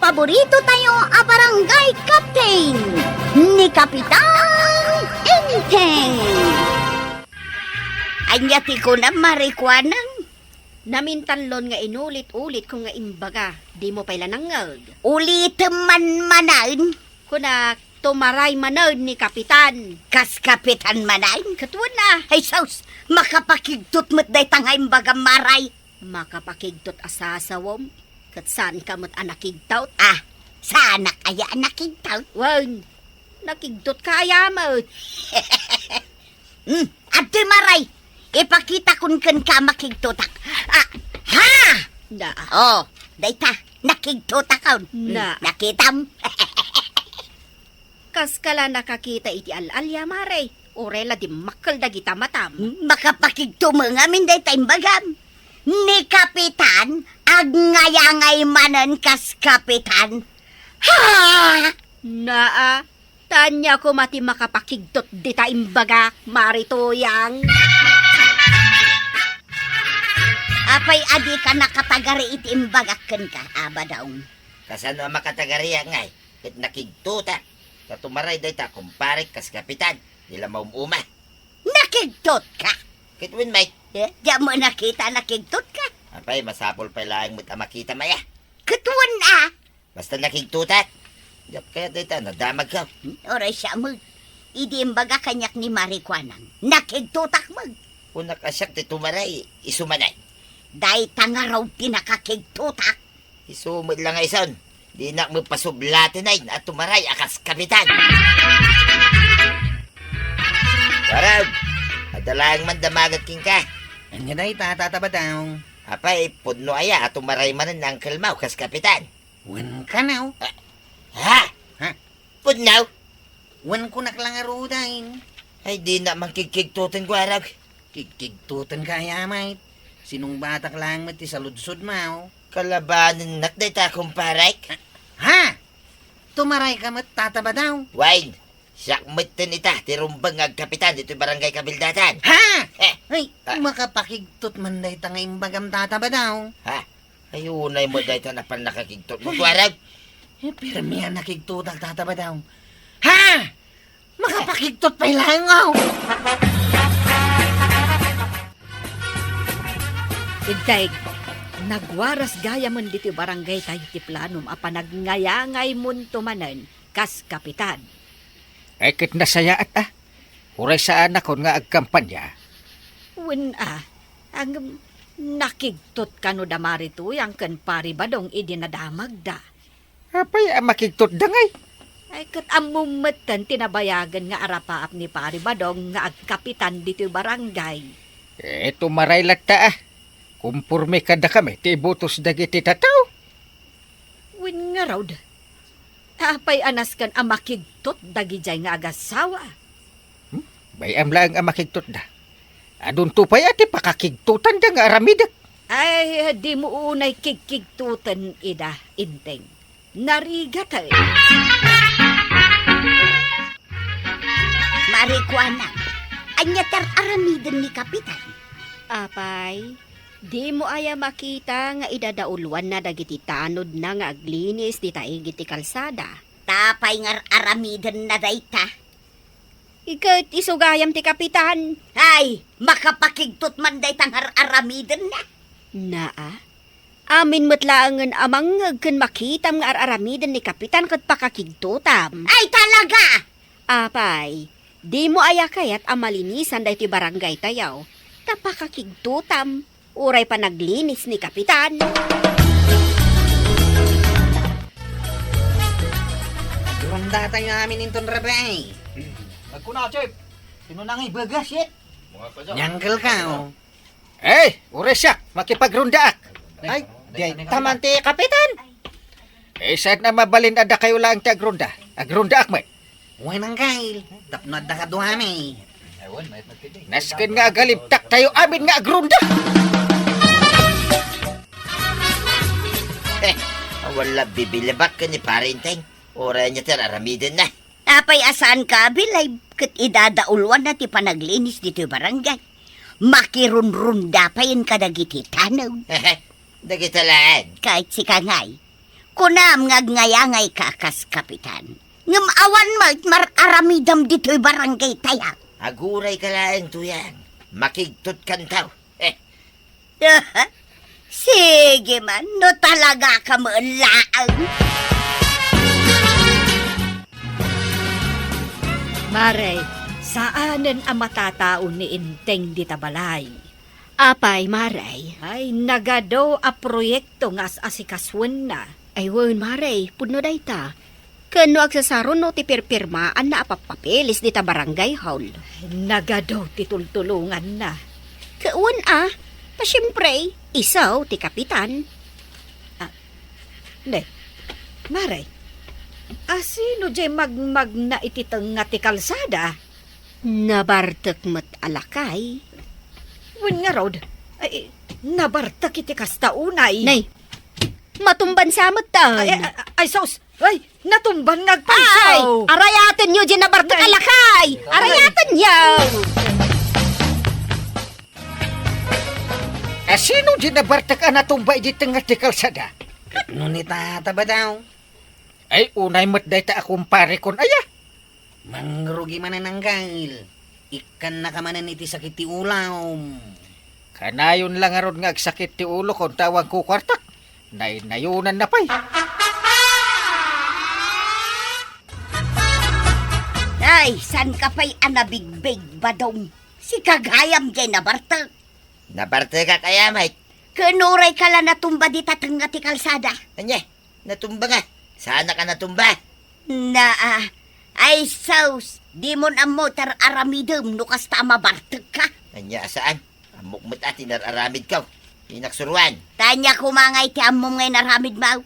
paborito tayo a barangay captain ni Kapitan Enteng. Anyati ko na marikwanang. Namintanlon nga inulit-ulit ko nga imbaga, di mo pala nangag. Ulit man manan, Kuna tumaray manod ni Kapitan. kas Kapitan manan. Katuan na, Ay saus, makapakigtot mo't day tangay baga maray. makapakigtot asasawom. Kat saan ka mo't anakigtaw? Ah, sana kaya nakitaw. Wan, nakigtot kaya mo. Ate maray, ipakita kun ka makigtotak. Ah, ha! Da, Oh, dayta, nakigtotak ka. Na. Nakitam. kas kala nakakita iti alalya mare. Orela di makal dagita matam. Makapakigto mga min dayta imbagam. Ni Kapitan, agngayangay manan kas Kapitan. Ha! Naa, tanya ko mati makapakigtot dita imbaga, maritoyang. Apay adi ka nakatagari iti imbagakan ka, abadaong. Kasano ang makatagariya ngay? Kat nakigtuta. Katumaray day ta kumparik kas Kapitan. Nila maumuma. Nakigtot ka. Kitwin may. Di mo nakita nakigtot ka. Apay masapol pa lang mo't makita maya. Katuan Basta nakigtuta. Yap kaya day ta nadamag ka. Oray siya mo. Idi imbaga kanyak ni Marikwanang. Nakigtotak mo. Kung nakasyak ti tumaray, isumanay. Day tanga raw tinakakigtotak. Isumod lang nga ison. Di na mo pasublatin ay at tumaray akas Kapitan. Parang, adalang man damagat king ka. Anya day tatatabadaw. Apay, pudno aya at tumaray man ang kalmaw kas Kapitan. Wan ka now. Ha? Ha? Pudnaw? Wan ko naklangaro dahin. Ay di na makikigtutin ko arag. Kikigtutan kaya mate. Sinong batak lang mati sa ludsod mo. Kalabanin nak day ta kumparay. Ha? Tumaray ka mat tatabadaw. Wine, siyak mitin ita, tirumbang ag Kapitan dito'y barangay Kabildatan. Ha? Eh, Ay, Ah. makapakigtot man day tanga imbagam tatabadaw. ha? Ayunay mo day ta na pan nakakigtot mo ko arag. Eh, pero miya nakigtutak tatabadaw. Ha? Makapakigtot pa ilang ako. Igdaig, nagwaras gaya man dito barangay tayo ti planum a panagnayangay mun tumanen kas Kapitan. Ay kit nasaya at Uray sa anak ko nga agkampanya. Wen ang nakigtot kano da marito yang ken pari badong idinadamag da. Apay makigtot dangay. Ay kat amumetan tinabayagan nga arapaap ni pari badong nga agkapitan dito barangay. Ito maray lata Kumpurme kada kami, ti butos dagiti tataw. Wen nga raw da. Apay anas kan ang makigtot dagijay nga agasawa. Bayam lang ang makigtot da. Adun tupay ati pakakigtutan da nga aramidak. Ay, di mo unay kikigtutan ida, inteng. Narigat ay. Marikwanang, anyatar aramidan ni Kapitan. Apay, di mo aya makita nga idadauluan na dagiti tanod na nga aglinis di taigiti kalsada. Tapay nga aramidan na dayta. Ikat isugayam ti Kapitan. Ay, makapakigtot man day tangar aramidan na. Naa, amin matlaangan amang kan makitam nga araramidan ni Kapitan kat pakakigtutam. Ay talaga! Apay, di mo aya kayat amalinisan dahi ti barangay tayaw. Tapakakigtutam, uray pa naglinis ni Kapitan. Ronda tayo namin inton rabay. Nagkuna, Chef. Sino nang ibagas, yet? Nyangkel ka, oh. Eh, uray siya, makipagrundaak. Ay, Taman ti Kapitan. Eh, saan na mabalin ada kayo lang ti agrunda? Agrundaak may. Wanang kail. Tapnod na kaduhami. Ewan, may magtidig. Naskin nga galibtak tayo amin nga agrunda. Wala bibilabak ka ni Parinteng. Oray niya tira, aramidin na. Tapay asaan ka, bilay, kat idadaulwan na ti panaglinis dito barangay. Makirunrunda pa yun kadagiti tanaw. Dagitalaan. Kahit si Kangay, Kunam ngagngayangay ka kas kapitan. Ngam awan aramidam dito'y barangay tayak. Aguray ka laeng tuyang. Makigtot kan tao. Sige man, no talaga ka laang. Maray, saanan ang matataon ni Inteng di Tabalay? Apay, Maray. Ay, nagadaw a proyekto nga asikaswan na. Ay, wan, Maray, pudno day ta. Kano agsasaron no ti pirpirmaan na apapapilis di ta barangay hall. Nagadaw titultulungan na. Kaun pasyempre, isaw ti kapitan. Ne, Maray, asino jay magmag na ititang nga ti kalsada? Nabartek met alakay. Wen nga rod, ay, nabartak iti kastaunay. Nay, matumban sa matan. Ay, sos! Ay, natumban nga Ay, agpaisaw! arayatin nyo dyan nabartek Nay. alakay! Arayatin nyo! Sino di nabartak ang natumbay di tengah di kalsada? Ngunit tataba daw. Ay, unay mat day ta akong pare kon aya. Mangrugi man ang nanggail. Ikan na ka man iti sakit ti ulaw. Kanayon lang aron nga agsakit ti ulo kon tawag ko kwartak. Nayunan na pay. Ay, san ka pa'y anabigbig ba daw? Si kagayam dyan nabartag. Nabarte ka kaya, mate. Kanuray ka lang natumba di tatanga ti kalsada. Anya, natumba nga. Sana ka natumba. Ay saus, di mo na motor aramidem no kasta mabartag ka. Anya, saan? Amok mo't atin nararamid ka. Inaksuruan. Tanya kumangay ti amom ngay naramid mau.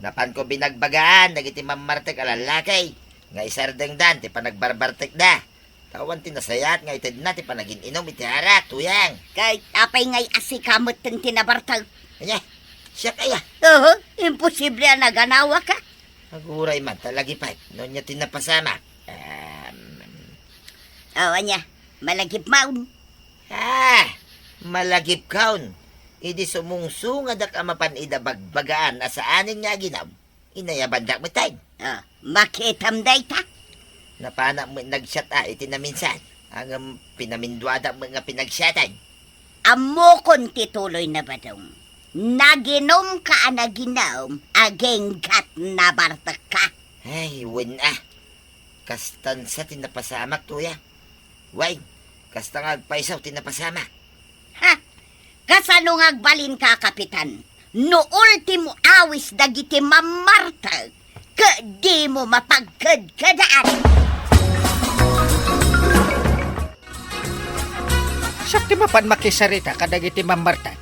Napan ko binagbagaan, nagiti mamartek alalakay. Nga isardeng dan, ti panagbarbartek da. Tawan tinasayat, nga itid na, ti panagin inom, iti harak, tuyang. Kahit apay ngay asikamot ng tinabartag. Anya, siya kaya. Oo, imposible ang naganawa ka. Maguray man, talagi pa. Noon niya tinapasama. Oo niya, malagip maun. Malagip kaon. Idi sumungsungad ak amapan ida bagbagaan asaanin nga ginaw. Inayabandak mo tayo. Makitam day ta. Napana mo nagsyat iti na minsan. Ang pinamindwada mo nga pinagsyatan. Amo kon tituloy na ba daw? Naginom ka anaginom, ageng gat nabartak ka. Ay, win Kastan sa tinapasamak, tuya. Wine, kasta nga agpaisaw tinapasamak. Ha? Kasano nga agbalin ka, kapitan? No ultimo awis dagiti mamartag, ka di mo mapagkadkadaan. Sakti mapan makisarita kadagiti mamarta.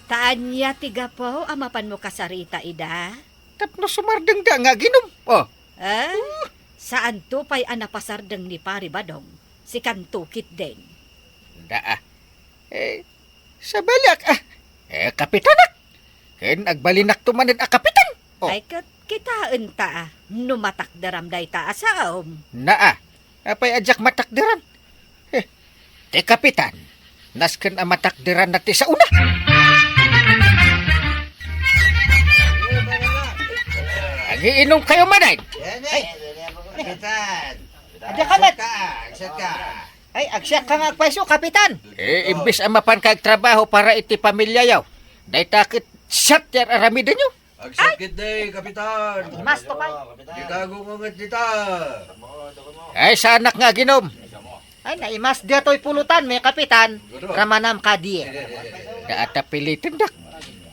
Taanya tiga po, amapan mo kasarita, ida? Tapno sumardeng da nga ginom. Oh, Saan to pa'y anapasardeng ni Pari Badong? Si Kantukit din. daa. Sa balak kapitanak. Ken agbalinak tumanin a kapitan. Oh. Ay, kitaan ta, numatak daramday ta asaom. Naa. Apay ajak matakdiran. Te kapitan. Nasken a matakdiran nati sa una. Agiinom kayo manay. Kapitan. Ada ka, Mat? Agsat ka. Ay, agsyak ka nga agpaiso, kapitan. Imbis ang mapan kag trabaho para iti pamilya yaw. Day takit shot yar aramidan nyo. Agsakit day, kapitan. Mas to pay. Ikagungungat dita. Ay, sa anak nga ginom. Ay, naimas dato'y pulutan, may kapitan. Ramanam kadi. Daata pilitin dak.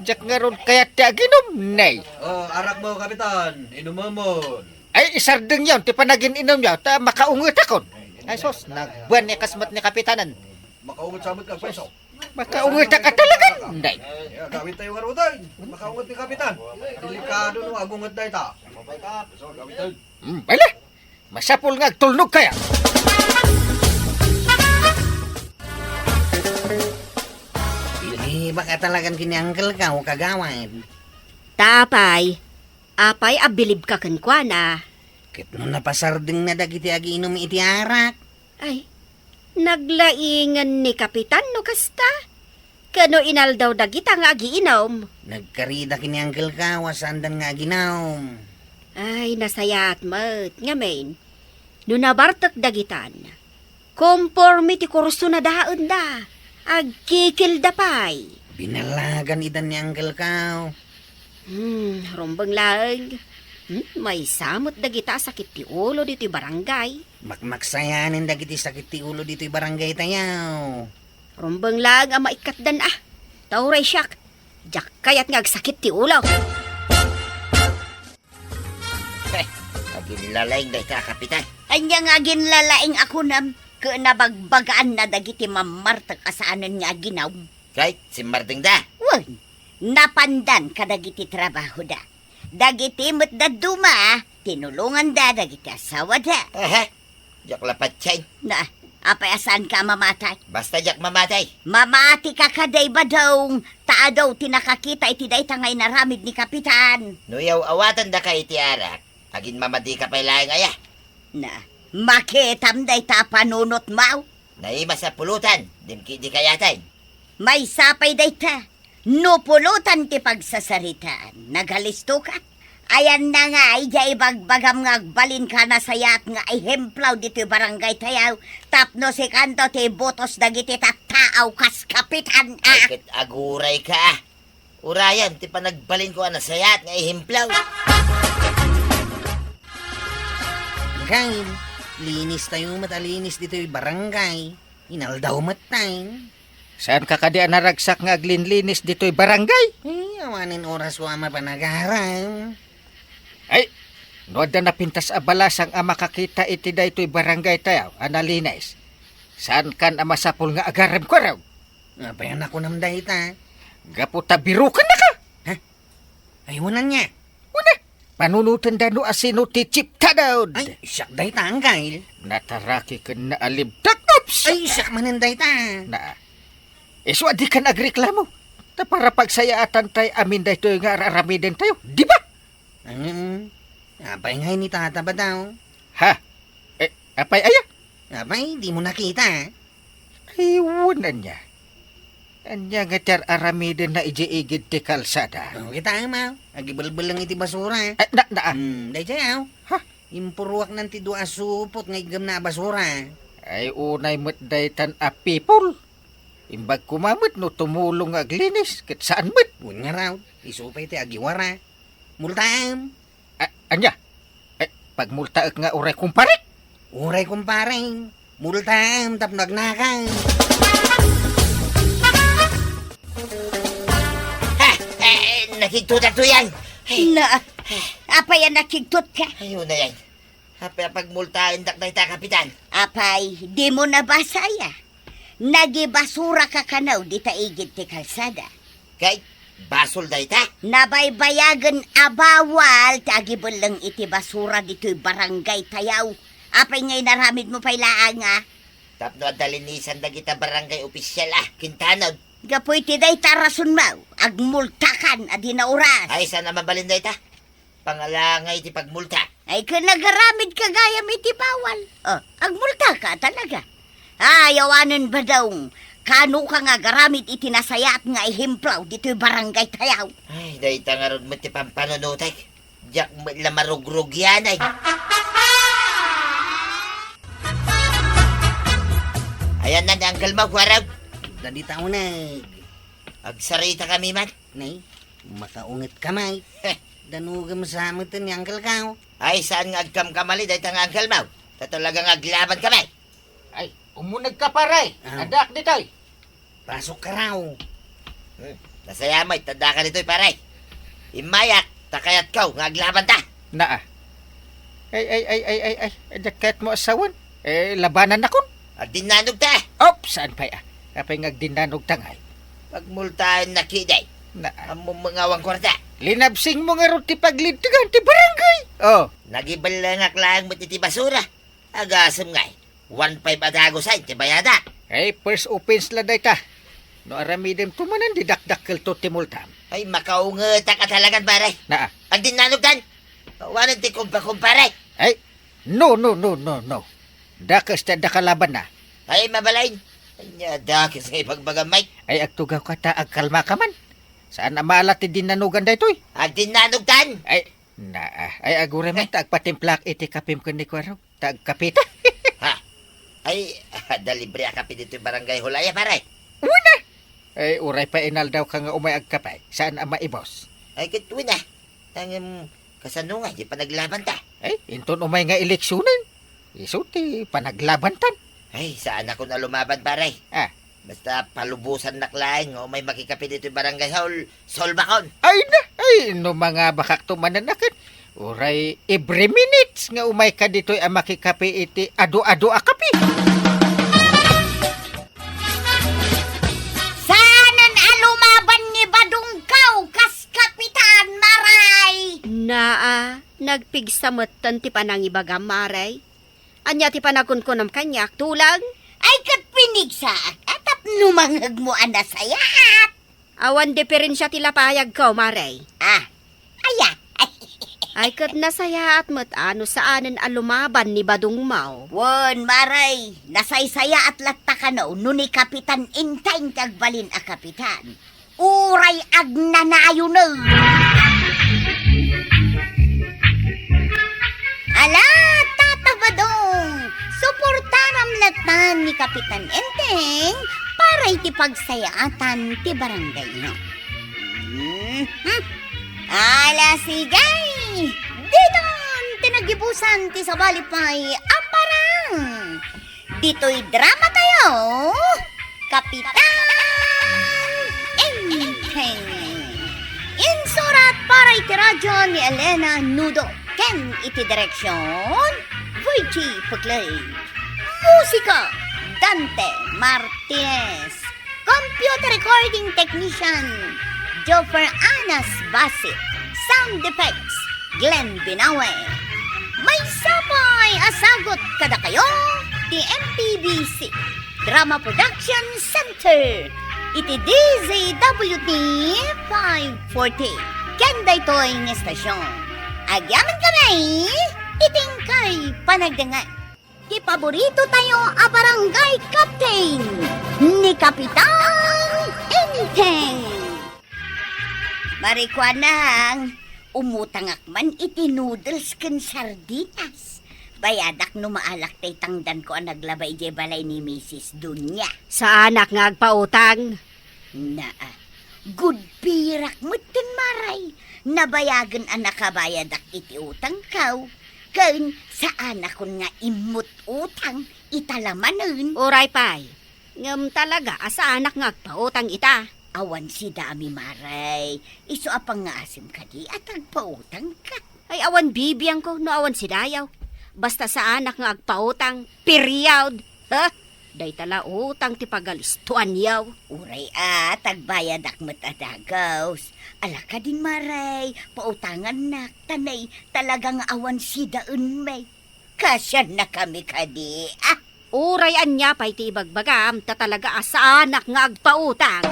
Jak nga ron kaya ti aginom, nay. Arak mo, kapitan. Inuman mo. Ay, isardeng yaw, ti panagin inom yaw, ta makaungot akon. Ay, sos, nagbuwan ni kasmat ni kapitanan. Makaungat samot ka, peso. Makaungot ka talaga, nay. Gawin tayo karutan. Makaungat ni kapitan. Delikado no, agungat day ta. Bala, masapul nga agtulnog kaya. Ili, baka talagang kiniangkel ka o kagawan. Tapay, apay abilib ka kenkwana. Kit no napasardeng na dagiti agiinom iti arak. Ay, naglaingan ni kapitan no kasta. Kano inaldaw dagita nga agiinom. Nagkarida kini Uncle Kaw, asandan nga ginaw. Ay, nasayat mat. Nga main, no nabartak dagitan. Conforme ti kurso na daon da. Agkikil da pay. Binalagan idan ni Uncle Kaw. Rumbang lang. May samot dagita sakit ti ulo dito barangay. Makmaksayanin dagiti sakit ti ulo dito'y barangay tayaw. Rumbang lang ang maikatdan Tauray siyak. Jak kayat nga agsakit ti ulo. Naginlalaing day ta, Kapitan. Anya nga ginlalaing ako nam, nabagbagaan na dagiti mamartag asaanan nga ginaw. Kahit si Marting da. Wan, napandan ka dagiti trabaho da. Dagiti mo't da duma, tinulungan da dagiti asawa da. Aha, jak lapat siyay. Na, apay asaan ka mamatay? Basta jak mamatay. Mamati ka kaday ba daw? Taa daw tinakakita iti day tangay naramid ni Kapitan. Nuyaw awatan da ka iti arak. Agin mamadi ka pa'y laing aya. Na, makitam day ta panunot mau. Naima sa pulutan, dimki di kayatay. May sapay day ta. Nupulutan ti pagsasaritaan. Naghalisto ka? Ayan na nga, ija ibagbagam nga balin ka na sayat nga ihemplaw dito barangay tayaw. Tapno si kanto ti botos dagiti tataaw kas Kapitan. Bakit aguray ka ah? Urayan, ti panagbalin ko na sayat nga ihimplaw. Kain, linis tayo matalinis dito'y barangay. Inaldaw matay. Saan ka kadi naragsak nga aglinlinis dito'y barangay? Awanin oras ko ama panagaran. Ay, nood na napintas abalas ang ama kakita iti daytoy barangay tayo, analinis. Saan kan ama sapul nga agarem ko raw? Apayan ako namday ta. Gaputa birukan na ka! Ayunan niya. Panunutan dano asino ti chip tadawd. Ay, siyak day ta ang kail. Nataraki ka na alibdak. Oops! Ay, siyak maninday ta. Na, iswa di ka nagreklamo. Ta para pagsayaatan tayo amin daytoy nga araramiden tayo, di ba? Apay ngay ni tata ba daw? Ha? Apay aya? Apay, di mo nakita. Iwanan niya. Anya nga tar aramiden na ijiigid ti kalsada. Kita ama, agibelbel lang iti basura. Na, Day siya, Ha? Impuruwak ng ti dua supot nga igam na basura. Ay unay mo't daytan a people. Imbag kumamit no tumulong aglinis, kat saan mo't? Huwag nga raw, isupay ti agiwara. Multaam. Anya? Pagmultaak nga uray kumpare? Uray kumparing. Multaam, tapnag nakang. Nakiktutak to yan. Na, apay ang nakigtot ka. Ayun na yan. Hapay pagmultain dak day ta, Kapitan. Apay, di mo nabasaya. Nagibasura ka kanaw di taigid ti kalsada. Kahit basol day ta. Nabaybayagan abawal tagibol lang iti basura dito'y barangay tayaw. Apay ngay naramid mo pa'y laang Tapno adalinisan da kita barangay opisyal Kintanod. Gapoy ti day tarasun mau, agmultakan adi na oras. Ay, sana mabalin day ta. Pangalangay ti pagmulta. Ay nagaramid ka gayam iti bawal. Agmulta ka talaga. Ayawanan ba daw, kano ka nga garamid iti nasayat nga ihimplaw dito'y barangay tayaw. Ay, day ta nga ron mo ti pampanunutay. Diyak lamarugrug yan ay. Ayan na, Uncle Mau, waraw. Dadi taunag. Agsarita kami man. Nay, makaungit kamay. Danugam sa amutin ni Uncle Kaw. Ay, saan nga agkam kamali day ta nga Uncle Mau? Tatalagang aglaban kami. Ay, umunag ka paray. Adak di tayo. Pasok ka raw. Nasayamay, tanda ka nito'y paray. Imayak, takayat kaw, nga aglaban ta. Na. Ay, dakat mo asawan. Labanan na kun. At dinanog ta. Op, saan pa ya? Apay ngagdinanog tangay. Pagmultahan na kiday. Na, Among mga awang kwarta. linabsing mo nga ron ti paglitigan ti barangay. Oh, Nagibalangak lang mo iti basura. Agasam ngay. 1.5 adago sa iti bayada. ay first offense la day ta. No aramidem tumanan di dakdakkel to ti multam. Ay, makaungeta ka talagan, pare. Na, Ang dinanog tan. Wanan ti kumpare. ay, no. Dakas ta dakalaban na. Ay, mabalain. Anya, dakis nga ipagbaga, Mike. Ay agtugaw ka ta agkalma ka man. Saan na maalat din nanugan daytoy? Agdin nanugtan. Ay ay agure man ta agpatimplak iti kapim ken ni Kuwarog. Ta agkapita. Ay, dalibre akapi dito yung barangay Hulaya, pare. Ay uray pa inal daw ka nga umay agkapay. Saan ang maibos? Ay, kituwi na. Tangim, kasanungan, di pa naglaban ta. Ay inton umay nga eleksyonan. Isuti panaglabantan. Ay, saan ako na lumaban, pare? Ah. Basta palubusan naklain, o may makikapi dito yung barangay hall, solbakon. Ay na, ay no mga bakak tumananakan. Uray every minutes nga umay ka dito'y ang makikapi iti ado-ado akapi. Sanan alumaban ni Badungkaw, kas Kapitan Maray! Naa, nagpigsametan ti panang ibagam maray. Anya ti panakunkunam kanyak tulang. Ay kat pinigsa, atap numangag mo ana sayat. Awan diferensya ti lapayag ko maray. Ayat. Ay kat nasaya at ano saanan alumaban ni Badung Mau. Won, Maray, nasaysaya at latakanaw no ni Kapitan Intay kagbalin a Kapitan. Uray agnanayo na. Ala, tatabadong, suportaram latan ni Kapitan Enteng para iti pagsayaatan ti barangay no. Ala sigay, diton tinagibusan ti sabalipay aparang. Dito'y drama tayo, Kapitan Enteng. Insurat para iti radyo ni Elena Nudo. Ken iti direksyon, Virgie Puglay. Musika, Dante Martinez. Computer recording technician, Joffer Anas Basit. Sound effects, Glenn Binawe. May sapay asagot kada kayo, ti MPBC Drama Production Center. Iti DZWT 540. Kenday toy ng estasyon. Agyaman kami, iting kay panagdangan. Ti paborito tayo a barangay captain ni Kapitan Enteng. Marikwanang, umutang akman iti noodles ken sardinas. Bayadak no maalak tay tangdan ko ang naglabay di balay ni Mrs. Dunya. Sa anak nga agpautang. Good pirak mo tin Maray. Nabayagan ang nakabayadak iti utang kaw. Kaun sa anak kon nga imut utang italamanon. Uray pay. Ngam talaga asa anak nga agpautang ita. Awan si dami Maray. Iso apang nga asim ka di at agpautang ka. Ay awan bibiyang ko no awan sidayaw. Basta sa anak nga agpautang, period. Ha? Day tala utang ti pagalistuan yaw. Uray tagbayadak mo't adagaws. Ala ka din Maray, pautangan na, tanay, talagang awan si daun may. Kasya na kami kadi. Uray anya pa'y ti ibagbagam, ta talaga asa anak nga agpautang.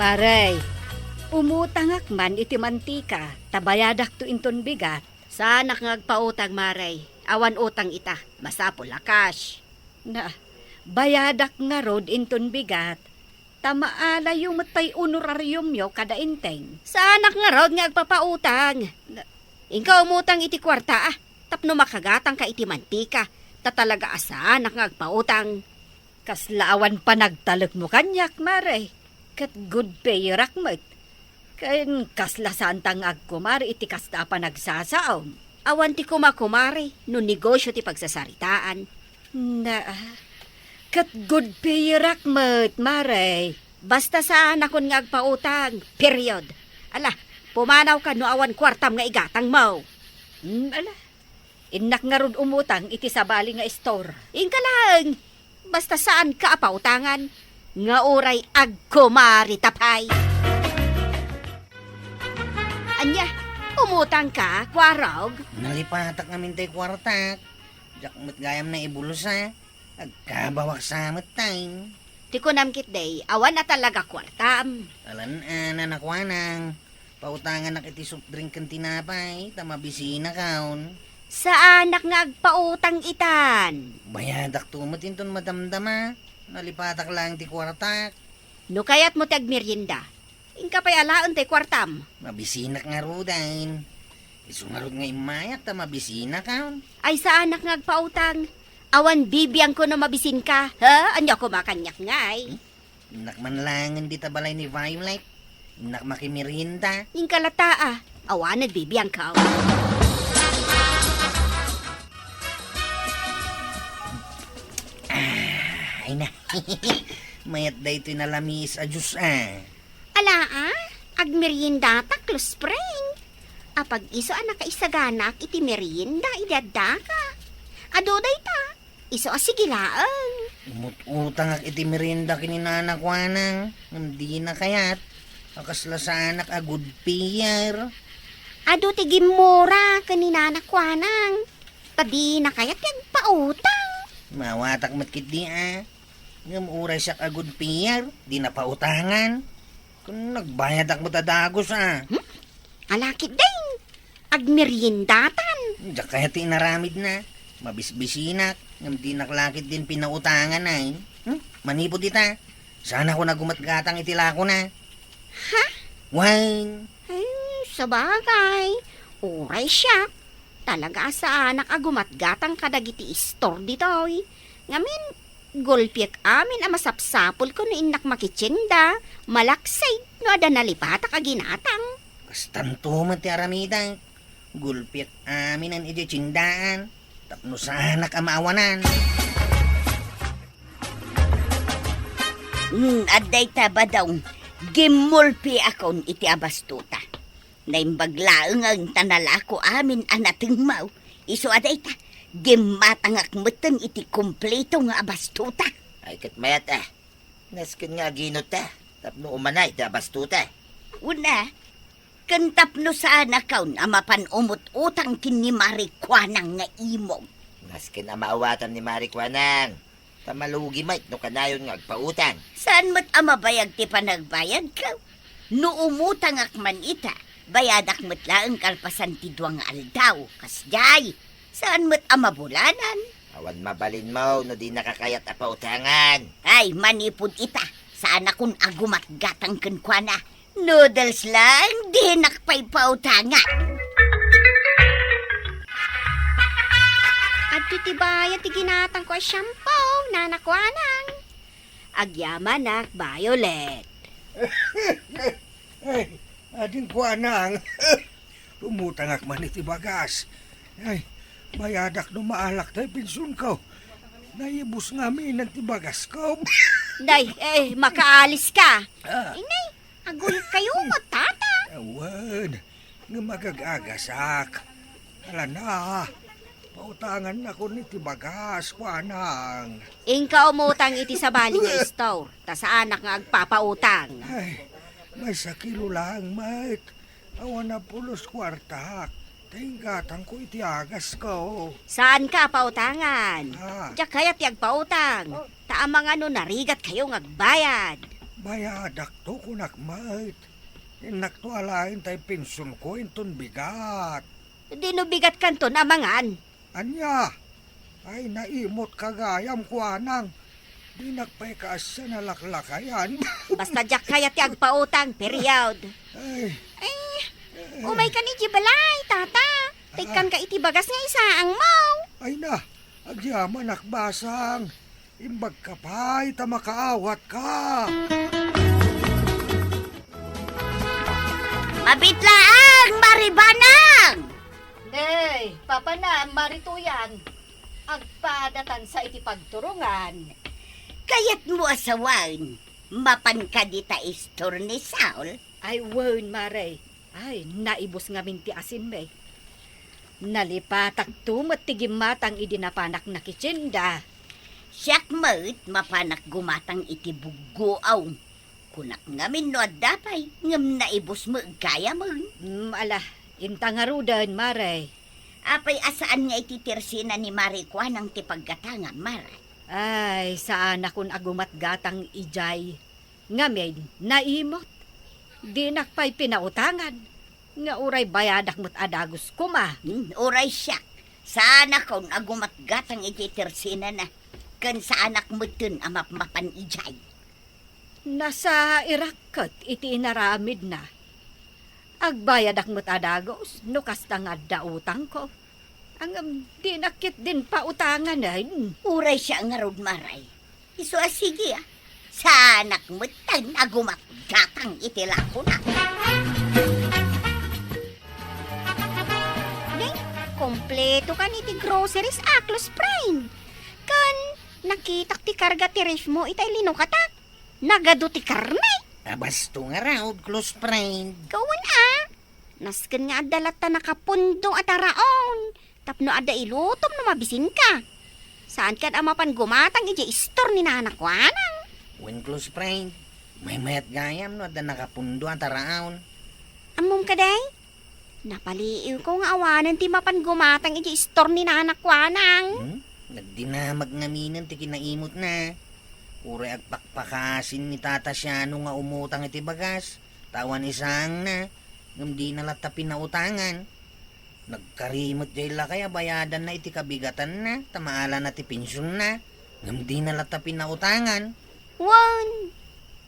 Maray, umutang akman iti mantika, tabayadak to inton bigat. Sa anak nga agpautang maray, awan utang ita, masapol lakas. Na, bayadak nga rod inton bigat, tamaala yung matay honorarium yo kada inteng. Sa anak nga rod nga agpapautang. Ikaw umutang iti kwarta tapno makagatang ka iti mantika, ta talaga asa anak nga agpautang. Kaslaawan pa nagtalog mo kanyak, Maray. Kat good pay rakmat. Kain kasla santang agkumar iti kasta pa nagsasaom. Awan ti kumakumari, no negosyo ti pagsasaritaan. Na, kat good pay rakmat, Maray. Basta sa anak kon nga agpautang, period. Ala, pumanaw ka no awan kwartam nga igatang mo. Ala, inak nga rod umutang iti sabali nga store. Ingka lang, basta saan ka apautangan, nga oray agkumari tapay. Anya, umutang ka, Kwarog? Nalipatak namin tayo kwartak. Jakmut gayam na ibulos agkabawak sa tayo. Ti kunamkit day, awan na talaga kwartam. Talan nakwanang. Pautangan na kiti soft drink kan tinapay, tamabisina kaon. Sa anak nga agpautang itan. Bayadak tumatin ton madamdama. Nalipatak lang ti kwartak. No kayat mo tag merienda. Inka pa'y alaon tay kwartam. Mabisinak nga rudan. Isungarod nga imayak ta mabisinak ka. Ay sa anak nga agpautang. Awan bibiyang ko na mabisin ka. Ha? Anya ko makanyak ngay. Inak man lang hindi ta balay ni Violet. Inak makimirinda. Yung kalata awan nagbibiyang ka. Ay na. Mayat da ito'y nalamis a Diyos Ala agmerienda ta close spring. Apag iso nakaisaganak iti merienda idadda ka. Adoday ta. Iso asigilaan. Umut-utang ak iti merinda kininanak wanang. Hindi na kayat. Akasla sa anak a good payer. Ado ti gimora kanina nakwanang. Tadi na kayat yung pautang. Mawatak matkit di Ngam uray siya a good payer. Di na pautangan. Kung nagbayad ak mo tadagos Alakit din. Agmeriendatan. Diyak kaya ti naramid na. Mabisbisinak. Ngam di naklakit din pinautangan Manipod ita. Sana ko nagumatgatang itila ko na. Ha? Wine. Ay, sabagay. Uray siya. Talaga sa anak agumatgatang kadagiti istor ditoy. Ngamin, golpiak amin masapsapol ko no inak makitsinda. Malaksay no ada nalipatak aginatang. Kastanto man ti aramidang. Gulpiat amin ang iti tsindaan. Tapno sa anak amaawanan. Aday ta ba daw, gimulpi akon iti abastuta. Naimbaglaang ang tanalako amin anating mau. Iso aday ta, gimatangak mutan iti kumpleto nga abastuta. Ay kat mayat Naskin nga ginot tapno umanay ti abastuta. Una, kantapno sa anakaw na mapanumot utang kini marikwanang nga imong. Naskin na maawatan ni Marikwanang. Tamalugi may no kanayon nga agpautan. Saan mo't amabayag ti panagbayad ka? No umutang akman ita, bayadak mo't laang kalpasan ti duwang aldaw. Kasjay, saan mo't amabulanan? Awan mabalin mo no di nakakayat a pautangan. Ay, manipod ita, saan akong agumat gatang kenkwana. Noodles lang, di nakpay pautangan. At titibayan ti ginatang ko ay shampoo, nanakwanang. Agyaman nak, Violet. Ay, ading kuanang. Umutangak man iti bagas. Ay, bayadak no maalak tayo pinsun ko. Naibus nga min ang tibagas ko. Day, makaalis ka. Inay, agulit kayo mo, tata. Awan, nga magagagasak. Hala na, pautangan na ko ni tibagas, kuanang. Ingka umutang iti sa bali nga store, ta sa anak nga agpapautang. Ay, may sakilo lang, mate. Awan na pulos kwartak. Tinggatang ko iti agas ko. Saan ka pautangan? Diyak kaya tiyag pautang. Taamang narigat kayo ngagbayad. Bayadak to kunak, mate. Inak to alain tay pinsun ko inton bigat. Dinubigat kanton amangan. Anya, ay naimot kagayam kuanang. Di nakpay kaasa na laklakayan. Basta diyak kaya tiyag pautang, period. Ay, Umay ka ni Jibalay, tata. Tikan ka iti bagas nga isaang mo. ay na, agyaman akbasang. Imbag ka pa, ita makaawat ka. Mabitlaang, maribanang! Day, papa na, marituyan. Agpadatan sa iti pagturungan. Kayat mo asawan, mapan ka di ta istor ni Saul. Ay, wen, mare. Ay, naibos nga minti asin, may. Nalipatak tumat tigimatang idinapanak na kitsinda. Siyak mo't mapanak gumatang iti bugoaw. Kunak ngamin no dapay, ngam naibos mo kaya mo. Ala, intangarudan, mare. Apay asaan nga ititirsina ni Marikwa ng tipaggatangan, Mara. Ay, saan akong agumat gatang ijay. Ngamin, naimot. Di nakpay pinautangan. Nga uray bayadak mo't adagos kuma. Oray siyak, Sa anak ko, agumatgatang ititirsina na. Kan sa anak mo dun, mapan ijay. Nasa Irakat iti inaramid na. Agbayad akmat adagos, no kasta nga da utang ko. Ang di nakit din pa utangan na. Uray siya nga rod maray. Iso sige ah. Sa anak mo tan, agumatgatang itilako na. Day, kompleto ka ni ti groceries aklos friend. Kan, nakitak ti karga ti ref mo itay linukatak. Nagado ti karne. Abasto nga raw, close friend. Kawan Nasken nga adalat ta nakapundong at araon. Tapno ada ilutom na mabisin ka. Saan ka amapan gumatang iji istor ni nanak wanang? When close friend, may mayat gayam no, ada nakapundo ang taraon. Amom ka day? Napaliiw ko nga awanan ti mapan gumatang iji istor ni nanak wanang. Nagdinamag ngaminan ti kinaimot na. Uray agpakpakasin ni tata siya nung nga umutang iti bagas. Tawan isang na. Ngam di nalata pinautangan. Nagkarimot jayla kaya bayadan na iti kabigatan na. Tamaala na ti pensyon na. Ngam di nalata pinautangan. Wan,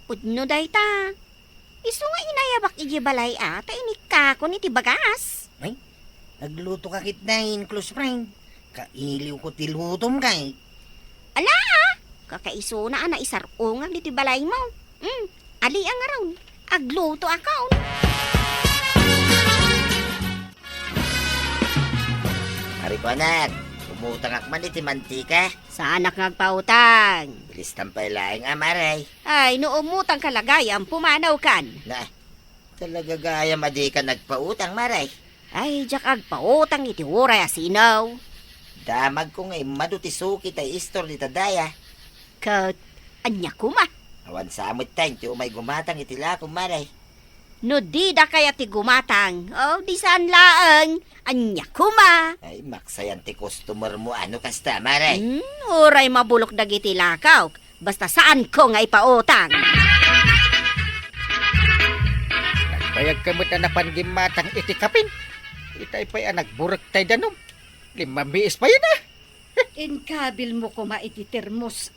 pudno day ta. Isu nga inayabak iji balay ata inikakon iti bagas. Nagluto ka kitdain, close friend. Kailiw ko ti lutom kay. Kakaiso na ana isarungan diti balay mo. Ali ang araw. Agluto akaw. Ari ko anak, umutang akman iti mantika. Sa anak ngagpautang. Bilis tampay laing amaray. Ay, no umutang kalagayam, pumanaw kan. Na, talaga gaya madi ka nagpautang maray. Ay, jak agpautang iti uray asinaw. Damag ko ngay madutisuki tay istor ni tadaya. Kat, anya kuma. Awan sa amot tayo, ti umay gumatang itila ko maray. No di da kaya ti gumatang. Oh, di saan laang. Anya kuma. Ay, maksayan ti customer mo ano kasta maray. Uray mabulok dagiti lakaw. Basta saan ko nga ipautang. Nagbayag kamot na napangimatang iti kapin. Itay pa'y nagburak tay danom. 5 biis pa yun ah. Inkabil mo ko maititermos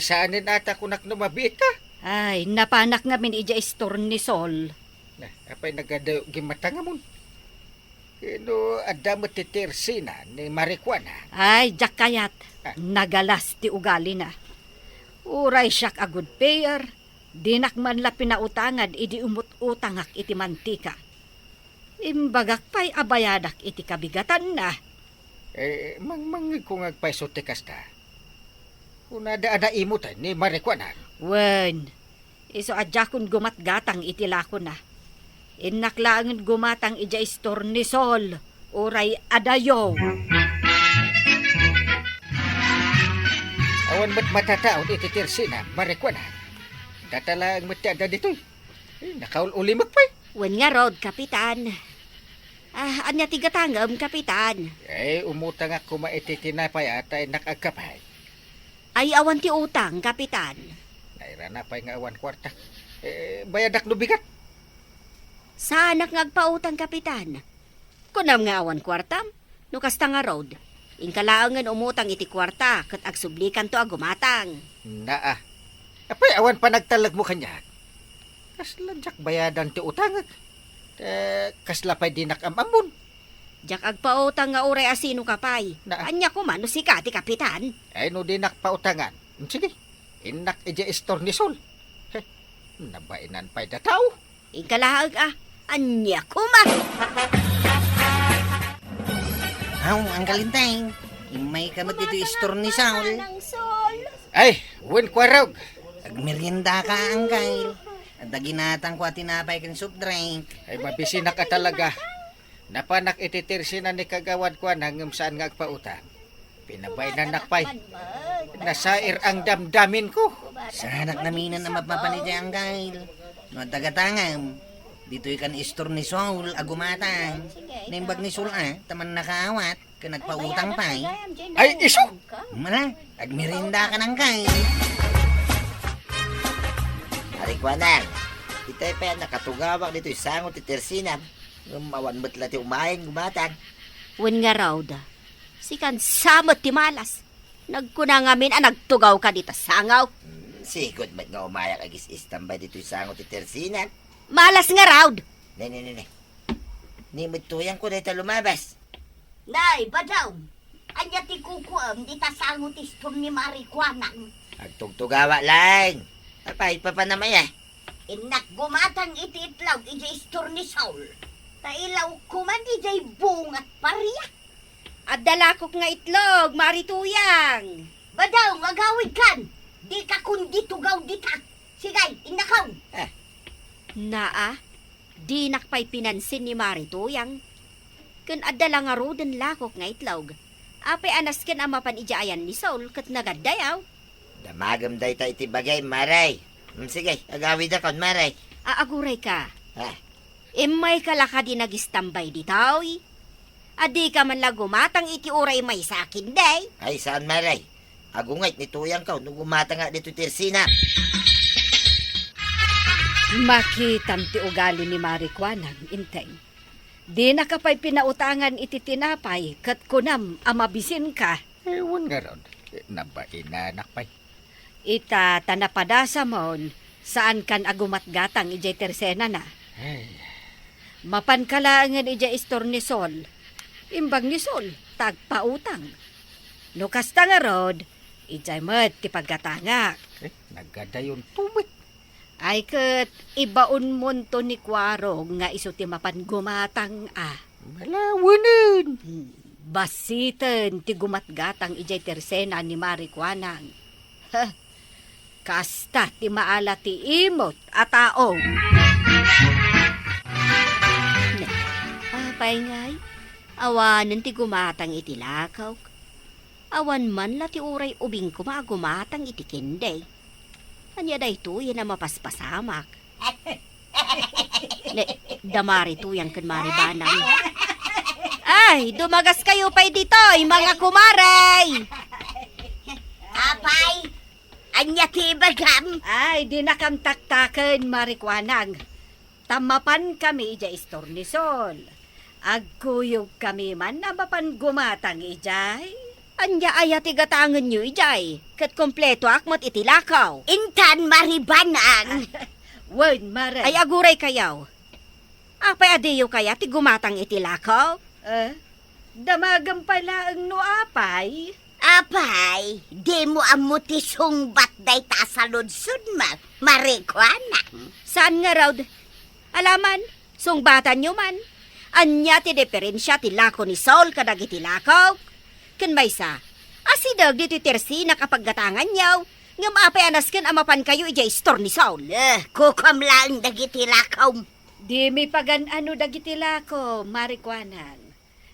Saanin ata kunak no mabiit ka? Ay, napanak nga min ija istor ni Sol. Na, apay nagadayo gimatanga mo. Kino, adamot ti Tersina ni Marikwana. Ay, jak kayat. Nagalas ti ugali na. Uray siyak a good payer. Dinak man la pinautangad idi umut-utangak iti mantika. Imbagak pa'y abayadak iti kabigatan na. Mangmangig ko ngagpaiso ti kasta. Kung ada imutan ni Marikwana. Wen, iso adya kun gumatgatang itilako na. Inaklaan gumatang ija istor ni Sol, uray adayo. Awan mo't matataon iti Tersina, Marikwana. Datalang mo't ada dito'y. Nakaul-uli magpay. Wen nga rod, kapitan. Anya tigatangam, kapitan. Umutang ako maititinapay at ay nakagkapay. Ay awan ti utang, kapitan. Naira na pa'y nga awan kwarta. Bayadak no bigat. Sa anak ngagpautang, kapitan. Kunam nga awan kwartam, no kasta nga road. Ingkalaangan umutang iti kwarta, kat agsublikan to agumatang. Naa. Apay awan pa nagtalag mo kanya. Kasladyak bayadan ti utang. Kasla pa'y dinakamamun. Jak agpautang nga uray asino kapay. Na. Anya ko man, no si kati, kapitan. Ay no dinak pautangan. Sige. Inak ija istor ni Sol. Nabainan pa'y dataw. Ingkalaag anya ko man. Ang kalintay. Imay kamat dito istor ni Saul. Ay, win kwarog. Agmerienda ka, Angkay. At ginatang ko at tinapay kan soup drink. Ay mabisi na ka talaga. Napanak ititirsi na ni kagawad ko hanggang saan nga agpautang. Pinabay na nakpay. Nasair ang damdamin ko. Sanak naminan na mapapanit ang Angkay. No tagatangam. Dito ikan istor ni Saul agumatang. Naimbag ni Saul taman nakaawat. Kanagpautang pa'y. Ay, iso! Mala, agmerienda ka ng Angkay. Marikwanan, itay pa nakatugawak dito isangot ti Tersina. Ngumawan mo't lati umayin gumatang. Wen nga raw da. Sikan samot ti malas. Nagkuna ngamin nagtugaw ka dita sangaw. Sigod mat nga umayak agis istambay dito sangot ti Tersina. Malas nga raud. Ne. Ni tuyang ko dito lumabas. Nay, badaw. Anya ti kukuam, di tasangot istor ni Marikwanan. Agtugtugawa lang. Apay pa namaya. Inak gumatang iti itlaw, ija istor ni Saul. Tailaw kuman ijay bungat pariya. At dalakok nga itlog, marituyang. Badaw, magawid kan. Di ka kundi tugaw dita. Sigay, inakaw. Naa, di nakpay pinansin ni marituyang. Kan adala nga roden lakok nga itlog. Apay anas ken amapan ijaayan ni Saul kat nagadayaw. Damagam day ta iti bagay, maray. Sige, agawid akon, maray. Aaguray ka. Ha? Imay kalaka di nagistambay ditaw. Adi ka man lang gumatang iti uray may sakin day. Ay, saan, maray? Agungay, ni tuyang ka, nung gumata nga dito Tersina. Makitam ti ugali ni Marikwanang, inteng. Di na kapay pinautangan iti tinapay, kat kunam amabisin ka. Ewan nga raw. Nabain na nakpay. Ita tanapadasa mon, saan kan agumat gatang ijay Tersena na. Ay, Mapankalaangan ijay istor ni Sol. Imbang ni Sol, tagpautang. No kasta nga rod, ijay mat ti pagkatangak. nagadayon tubig. Ay kat ibaon monto ni Kwaro nga iso ti mapan gumatang Malawanan. Basitan ti gumatgatang ijay Tersena ni Marikwanang. Kasta ti maala ti imot at taong. Apay ngay, awanan ti gumatang iti lakaw. Awan man la ti uray ubing gumatang iti kinday. Anya day to, yan na mapaspasamak. Damari to yang kan maribanang. Ay, dumagas kayo pa'y dito, mga kumaray! Apay, anya ti bagam. Ay, di na kam taktaken Marikwanang. Tamapan kami ija istor ni Sol. Agkuyog kami man na mapan gumatang ijay. Anya aya ti gatangan nyo, ijay. Kat kompleto akmot iti lakaw. Intan maribanang. Wen, Maray. Ay aguray kayaw. Apay adeyo kaya ti gumatang iti lakaw? Damagam pala ang nuapay. Apay, di mo amuti sungbat day ta sa ludsud Marikwanan. Saan nga raw? Alaman, sungbatan nyo man. Anya ti diferensya ti lako ni Saul kadag iti lakaw. Ken maysa, asidag dito Tersina kapag gatangan nyaw. Ngam apay anas ken amapan kayo ijay store ni Saul. Kukam lang dagiti lakaw. Di mi pagan ano dagitila ko, Marikwanang.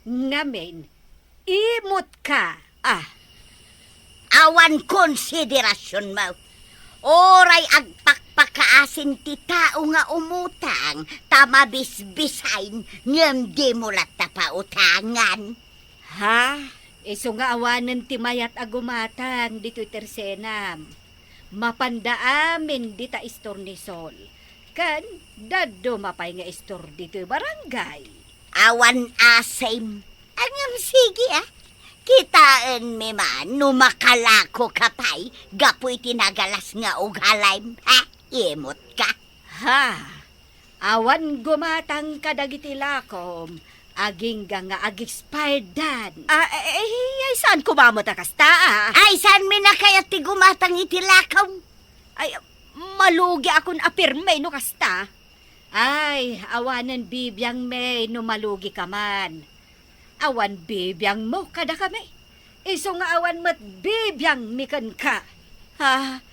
Ngamin, imot ka. Awan konsiderasyon mo. Oray agpakpakaasin ti tao nga umutang, tamabisbisain, ngam di mo latta pautangan. Ha? Iso nga awanan ti mayat agumatang dito Tersenam. Mapandaamin dita istor ni Sol. Kan, dado mapay nga istor dito barangay. Awan asem. Angam sige Kitaan mi man, numakalako kapay, gapoy tinagalas nga ugalaym. Imot ka. Ha? Awan gumatang kadagiti lakom. Aging nga ag-expired dan. Ay, saan kumamot kasta Ay, saan mi na kaya ti gumatang itilakaw? Ay, malugi akon apirme no kasta. Ay, awanan bibiyang may numalugi ka man. Awan bibiyang mo kada kami. Iso nga awan mat bibiyang mikan ka. Ha?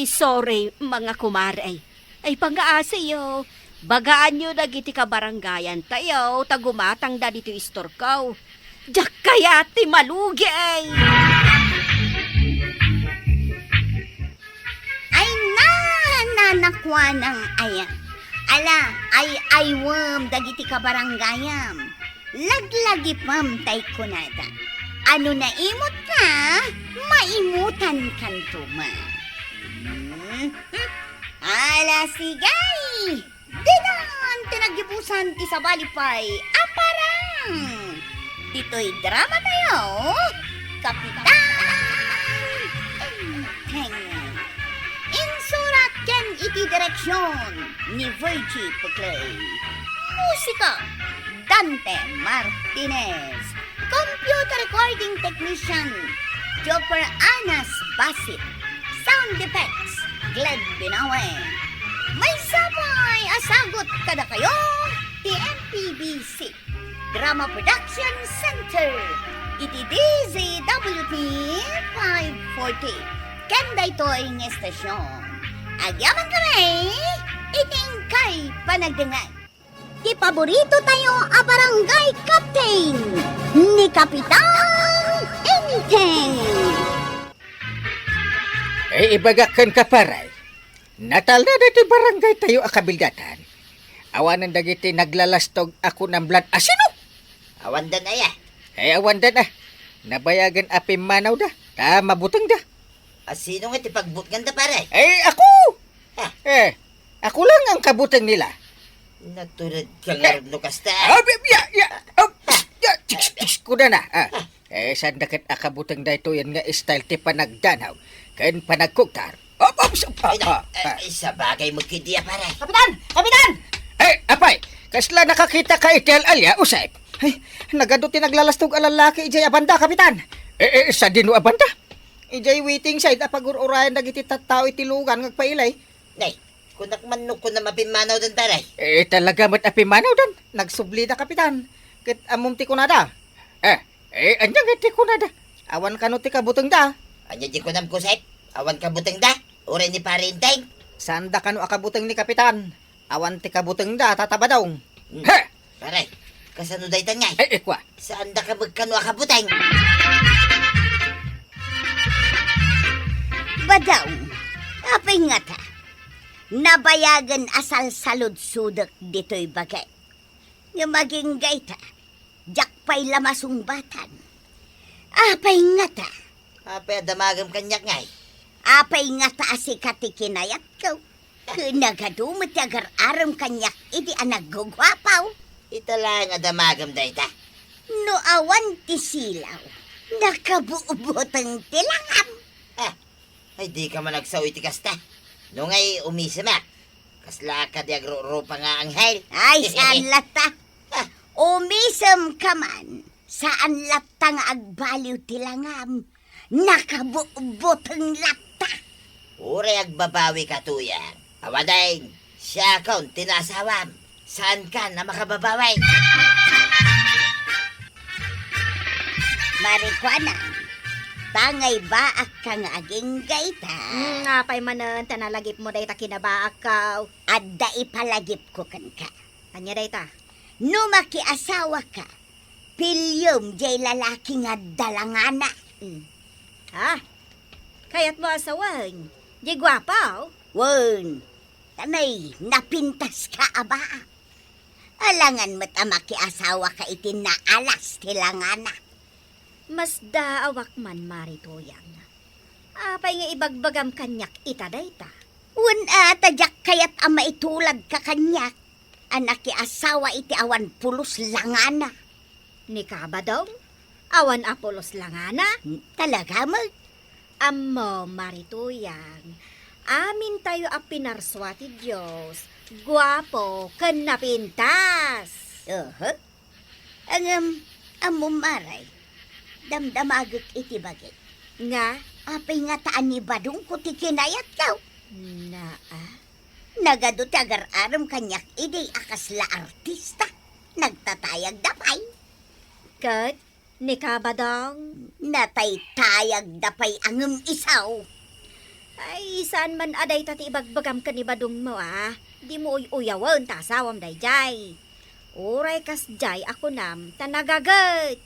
Sorry, mga kumare. Ay, pangaasiyo. Bagaan nyo dagiti ka barangayan tayo, tagumatang da dito istorkaw. Diyak kaya ti malugi ay. Ay nanakwa ng aya. Ala, ay aywam dagiti kabarangayam. Laglagi pam tay kunada. Ano na imot ka? Maimutan kantuma. Ala sigay! Dinan tinagibusan ti sa balipay. Aparang! Dito'y drama tayo, Kapitan Enteng. Insurat ken iti direksyon ni Virgie Puclay. Musika, Dante Martinez. Computer recording technician, Joper Anas Basit. Sound effects, Gleb Binawe. May sabay asagot kada kayo, TMPBC Drama Production Center. Iti DZWT 540. Kenda ito'y ng estasyon. Agyaman kami, iting kay panagdangay. Di paborito tayo a barangay captain ni Kapitan Enteng. Ibagakan ka paray. Natal na dito barangay tayo akabildatan. Awanan dagiti naglalastog ako ng blood asino. Awandan aya. Awandan nabayagan api manaw da. Mabutang da. Asino nga ti pagbut ganda pare? Ako! Ako lang ang kabutang nila. Natulad ka nga no kasta. Ko na. Saan dakat akabutang da ito yan nga style ti panagdanaw. Kan panagkuktar. Sa bagay mo kidiya pare. Kapitan! Kapitan! Apay, kasla nakakita ka itel alya, usay. Nagaduti naglalastog alalaki ijay abanda, kapitan. Sa dino abanda? Ijay waiting side, apag-urayan dagiti tattao itilugan, ngagpailay. Nay, kunak manok ko na mapimanaw dan pare. Talaga mat apimanaw dan. Nagsubli da, kapitan. Kit amumti ko na da. Anyang iti ko na da. Awan ka no ti kabutang da. Anya di ko nam kusay. Awan ka buteng da. Uray ni pare Enteng. Sanda ka no akabutang ni kapitan. Awan ti kabutang da, tatabadaw. Pare, kasano day tanyay? Kwa. Saan da ka magkano akabuteng? Badaw, apay nga ta. Nabayagan asal salud-sudak dito'y bagay. Nga maging gayta, jakpay lamasumbatan. Apay nga ta. Apay adamagam kanyak ngay. Apay nga ta asi katikinayat ko. Nagadumot agar aram kanyak iti anagugwapaw. Italang adamagam day ta. No awan ti silaw, nakabuubotang tilangam. Ay di ka man nagsawi ti kasta. No ngay umisima. Kasla ka di agro-ropa nga anghel. Ay, saan lata? Umisam ka man. Saan lata nga agbaliw tilangam? Nakabuubotang lata. Ure agbabawi ka tuyang. Awaday, siya kaun tinasawam. Saan ka na makababaway? Marikwanan, tangay baak ka nga aging gayta. Ngapay manen, tanalagip mo day ta kinabaak ka. Adda ipalagip ko kan ka. Anya day ta? No makiasawa ka, pilyom jay lalaki nga dalangana. Kaya't mo asawan. Di gwapaw. Wen, tanay, napintas ka aba. Alangan mo't makiasawa ka itin na alas tilangana. Mas daawak man maritoyang. Apay nga ibagbagam kanyak itaday ta. Wen tadyak kayat ama itulad ka kanyak. Anak ki asawa iti awan pulos langana. Ni kabadong? Awan apolos langana? Talaga mo? Amo maritoyang. Amin tayo a pinarswati Diyos. Guwapo ken napintas. Ang amumaray. Damdamagok iti bagay. Nga? Apay nga taan ni badong kuti kinayat kaw. Nagadot agar aram kanyak iday akasla artista. Nagtatayag dapay. Kat, ni kabadong? Natay-tayag dapay angem isaw. Ay, saan man aday tati ibagbagam ka ni badong mo Di mo uyawan tasawam day jay. Uray kas jay ako nam tanagagat.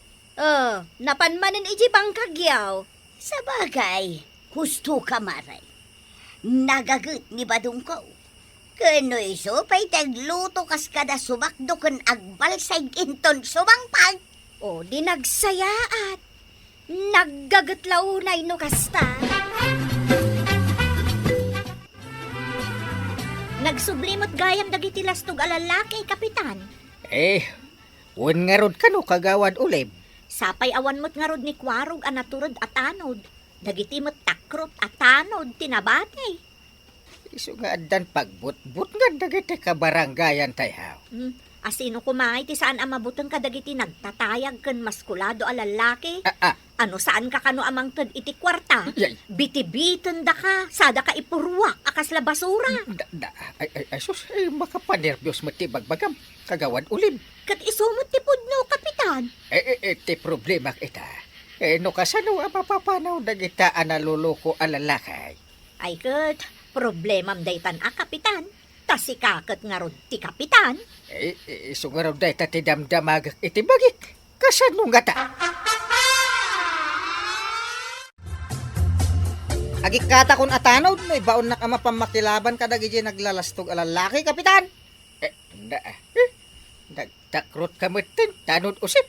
Napanmanin iji bangkagyaw. Sa bagay, husto ka maray. Nagagut ni badong ko. Kano iso pa'y tagluto kas kada sumakdo kan agbalsay inton sumangpag. O di nagsayaat. Naggagatlaunay no kasta. Nagsublimot gayam dagiti lastog alalaki, kapitan. Wan nga rod ka no kagawad ulib. Sapay awan mo't nga rod ni Kwarog anaturod at anod. Dagiti mo't takrot at anod tinabate. Isu nga adan pagbut-but nga dagiti kabaranggayan tayo. Asino kumangay ti saan amabutang kadagiti nagtatayag ken maskulado a lalaki? Ano saan ka kano amang tad iti kwarta? Yay. Biti-bitin da ka, sada ka ipurwak akas la basura. Ay sus, makapanervyos mo ti bagbagam. Kagawad ulim. Kat isumot ti pudno, kapitan. Ti problema kita. No kasano ang mapapanaw dagita analuloko alalakay. Ay kat, problemam daytan a kapitan. Tasikakat nga rod ti kapitan. Sungaraw day ti damdamag iti bagik. Kasano nga ta? Agikata kun atanod, no ibaon na kama pamakilaban kadagiti naglalastog alalaki, kapitan. Nagtakrot kamitin, tanod usip.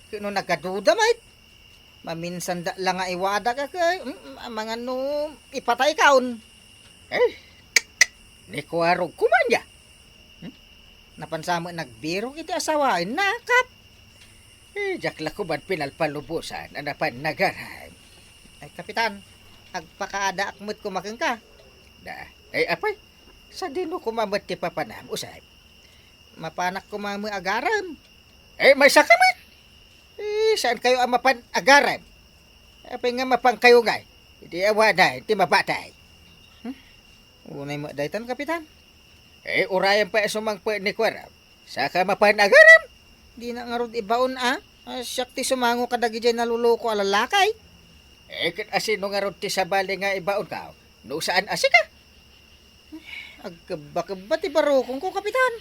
Kino nagaduda, mait. Maminsan da lang nga iwada ka kay, mga no, ipatay kaon. Ni Kwarog kumanya. Napansamo nagbiro iti asawain nakap. Jakla ko ba't pinalpalubusan, anapan nagaray. Ay, kapitan, agpakaada akmut kumaking ka. Apay, sa dino kumamot ti papanam, usay. Mapanak kumami agaram. May sakamit. Saan kayo ang mapan agaram? Apay nga mapang kayo ngay. Iti awaday, ti mabatay. Unay mo daytan, kapitan. Urayan pa sumang pa ni Kwarab. Saka mapan agaram. Di na nga rod ibaon siyak ti sumango kadagi dyan naluloko alalakay. Kat asino nga rod ti sabali nga ibaon ka. No saan asika? Agkabakaba ti barokong ko, kapitan.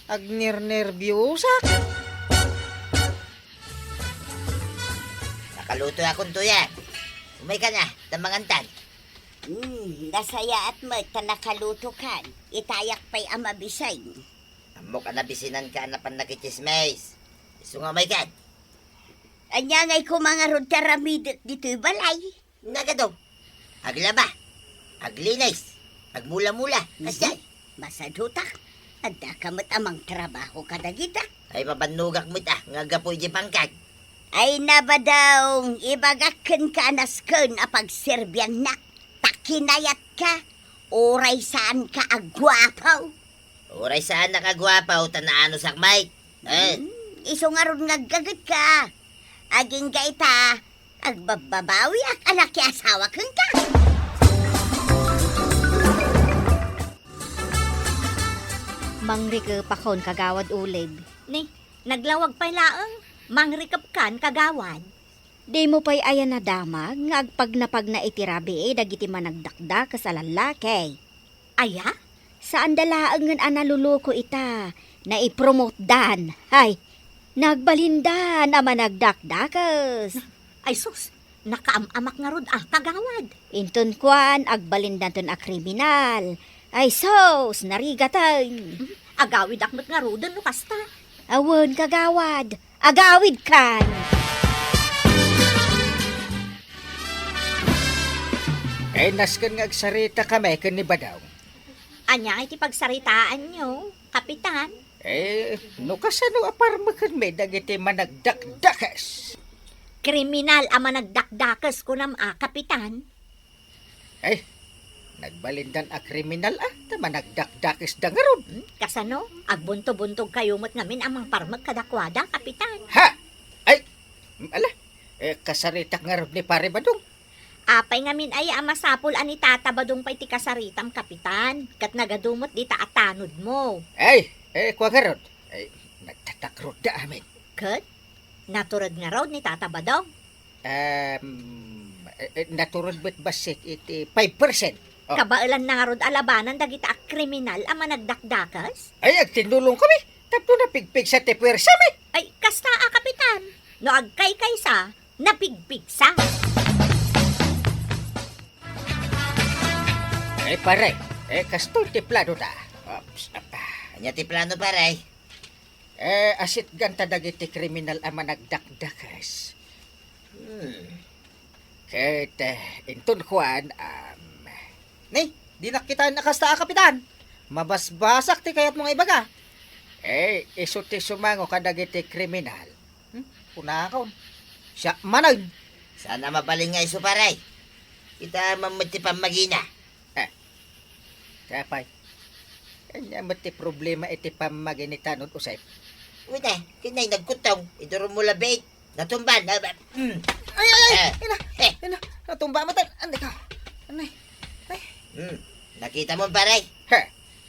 Agnir-nervyosa. Nakaluto akong tuya. Umay ka na, tamangantan. Nasaya at nakaluto kan. Itayak pa'y amabisay. Amo ka nabisinan ka na pan nakichismes. Isu nga may kad. Anya ngay ko mga rod taramidot dito'y balay. Nagado. Aglaba. Aglinis. Agmula-mula. Asay. Masadutak. Adda kamot amang trabaho kadagita. Ay mabanugak mo ita. Nga gapoy di pangkag. Ay nabadaw, ibagaken ka nasken apag serbyan na. Takinayat ka. Oray saan ka agwapaw. Oray saan nakagwapaw tanaano sakmay. Iso nga ron ngagagat ka. Aging gaita, agbababawi ak anak ki asawa kang ka. Mangrikap akon kagawad ulib. Ni, naglawag pa laang. Mangrikap kan kagawad. Di mo pa'y ayan na damag, nga agpag na itirabi dagiti managdakda sa lalaki. Aya? Saan dalaang nga analuloko ita, na i-promote dan, ay, nagbalindan na managdakdakas. Ay sus, nakaamamak nga rod kagawad. Inton kwan, agbalindan ton a kriminal. Ay sos, narigatan. Agawid akmat nga rodan no kasta. Awon kagawad, agawid kan. Naskan nga agsarita kami kan ni Badaw. Anya iti pagsaritaan nyo, kapitan. No kasano aparmakan may dagiti managdakdakas. Kriminal ang managdakdakas ko kapitan. Nagbalindan a kriminal ta managdakdakas da nga ron. Kasano, agbunto-buntog kayo mo't ngamin amang parmag kadakwada, kapitan. Ha? Ala, kasaritak nga ron ni Pare Badong. Apay ngamin ay amasapol ani tatabadong pa'y ti kasaritam, kapitan. Kat nagadumot di taatanod mo. Kwa nga ron. Nagtatakrot da amin. Kat, naturod nga raw ni tatabadong. Naturod ba't basik iti 5%? Kabailan na nga rod alabanan dagita ak kriminal ang managdakdakas? Agtinulong kami. Tapos napigpig sa tipwersa mi. Ay, kasta kapitan. No agkay kaysa, napigpig sa. Pare, kastol ti plano ta. Anya ti plano paray. Asit ganta dagiti kriminal ang managdakdakas. Kahit inton kuan, di nakita nakasta kapitan. Mabasbasak ti kayat mga ibaga. Iso ti sumango kadagiti kriminal. Kunakaon. Siya manag. Sana mabaling nga iso paray. Kita mamati pamagina. Kapay. Kanya mati problema iti pamaginitanod usay. Uy na, kinay nagkutong. Iduro mo labig. Natumban. Ina, natumba mo tan. Andi ka. Anay. Nakita mo paray. Ha.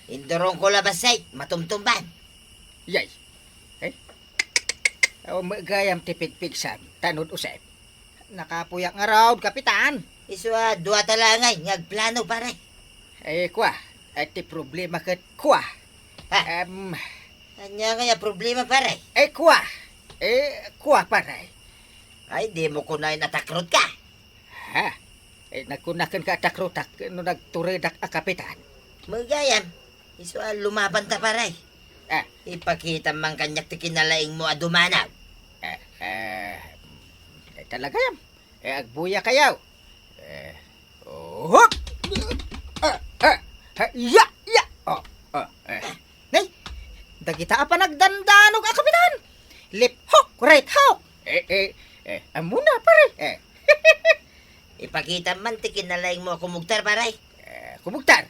Indurong ko labasay. Matumtumban. Yay. O magayam tipigpig sa tanod usay. Nakapuyak nga raw, kapitan. Iso dua talangay. Ngagplano paray. Kwa. Iti problema kat kwa. Ha? Anya nga problema paray. Kwa. Kwa paray. Ay, di mo kunay natakrot ka. Ha? Nagkunakan ka takrutak no nagturidak a kapitan. Magayam. Iso lumaban ta paray. Ipakita man kanyak ti kinalaing mo adumanaw. Talaga yan. Agbuya kayaw. Hop! Ya! Nay! Dagita pa nagdandanog a kapitan. Lip hook, right hook. Amuna pare. Ipakita man ti kinalaing mo kumugtar paray. Kumugtar.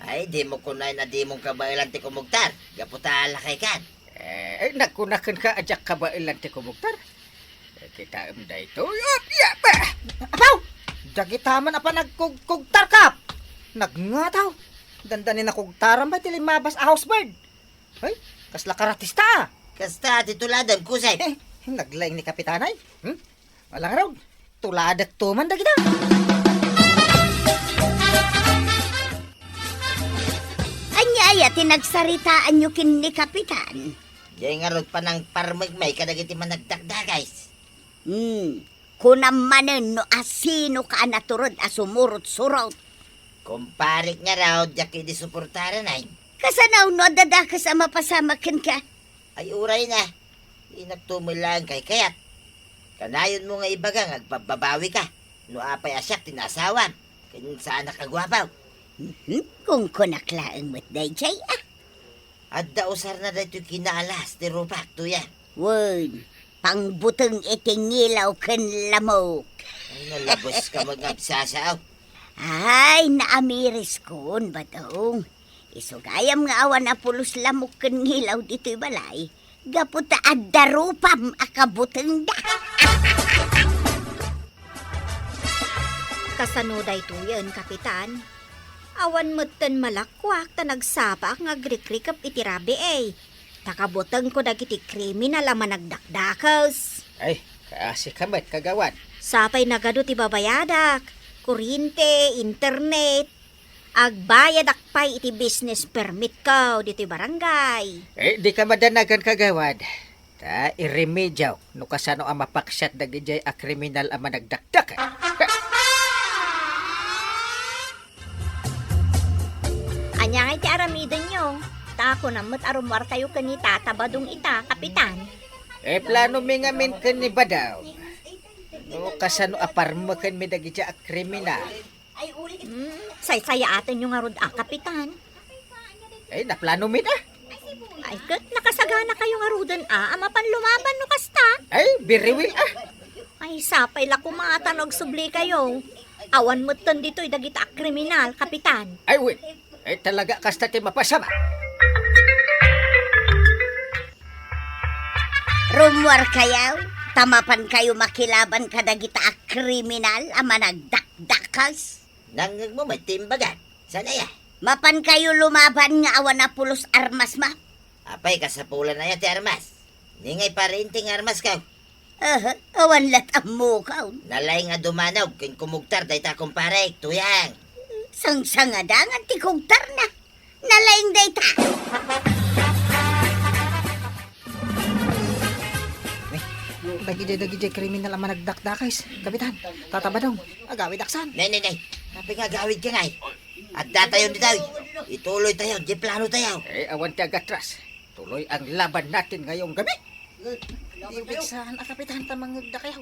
Ay, di mo kunay na di mong kabailan ti kumugtar. Gaputa lakay kan. Nagkunakan ka ajak kabailan ti kumugtar. Kita da ito. Apaw! Dagita man apa nagkugtar kap. Nagnataw. Dandanin na kugtaran ba ti limabas a housebird. Ay, kasla karatista. Kasta tituladan kusay. Naglaing ni kapitanay. Walang raw. Tuladak tuman dagita. Anyaya tinagsaritaan nyo kin ni Kapitan. Diyan nga rod pa ng parmagmay kadagiti man nagdakdagays. Kunamanen no asino ka naturod asumurot-surot. Kumparik nga raw, diyak di suportaran ay. Kasanaw no dadakas ang mapasamakin ka. Ay uray na. Inagtumulang kay kayat. Kanayon mo nga ibagang agpababawi ka. No apay asyak tinasawan. Kanyang saan nakagwapaw. Kung kunaklaang mo't dayjay At dausar na dito kinaalas ti rupak to yan. Word, pangbutang itingilaw kan lamok. Ay nalabos ka mag-absasaw. Ay, naamiris kon batong. Isugayam nga awan na pulos lamok kan ngilaw dito'y balay. Gaputa at darupam akabutang da. Kasanuday tuyan, kapitan. Awan mo't malakwak ta nagsapak nga agrikrik iti rabi Takabutang ko dagiti kriminal ama nagdakdakas. Ay, kasi kamat kagawan. Sapay nagado ti babayadak, kuryente, internet. Agbayad akpay iti business permit ko dito barangay. Di ka madanagan kagawad. Ta iremedyaw no kasano ang mapaksat dagijay a kriminal ang managdakdak. Anya nga iti aramidon nyo. Tako namat arumar kayo kanita tabadong ita, kapitan. Plano mi nga min kan ni badaw. No kasano aparma kan mi dagijay a kriminal. Say-saya atin yung arod kapitan. Naplano mi na. Ay, kat nakasagana kayong arudan ama pan lumaban no kasta. Ay, biriwil Ay, sapay la kumatanog subli kayo. Awan mo tan dito'y dagita kriminal, kapitan. Ay, wait. Talaga kasta ti mapasama. Rumwar kayaw, tamapan kayo makilaban kadagita a kriminal ama nagdakdakas. Nangag mo may timbagan. Sana ya? Mapan kayo lumaban nga awan na pulos armas ma. Apay kasapulan na ya ti armas. Ningay pa rin ting armas ka. Awan latam mo ka. Nalay nga dumanaw kin kumugtar day ta kumpare tuyang. Sang-sangadangan ti kugtar na. Nalaing dayta. Dagijay kriminal ang managdakdakais. Kapitan, tataba daw. Agawid aksan. Nay. Kapag nga gawid ka ngay. At datayon di tayo. Ituloy tayo. Di plano tayo. Awan ti agatras. Tuloy ang laban natin ngayong gabi. Ibig saan kapitan tamang dakayaw.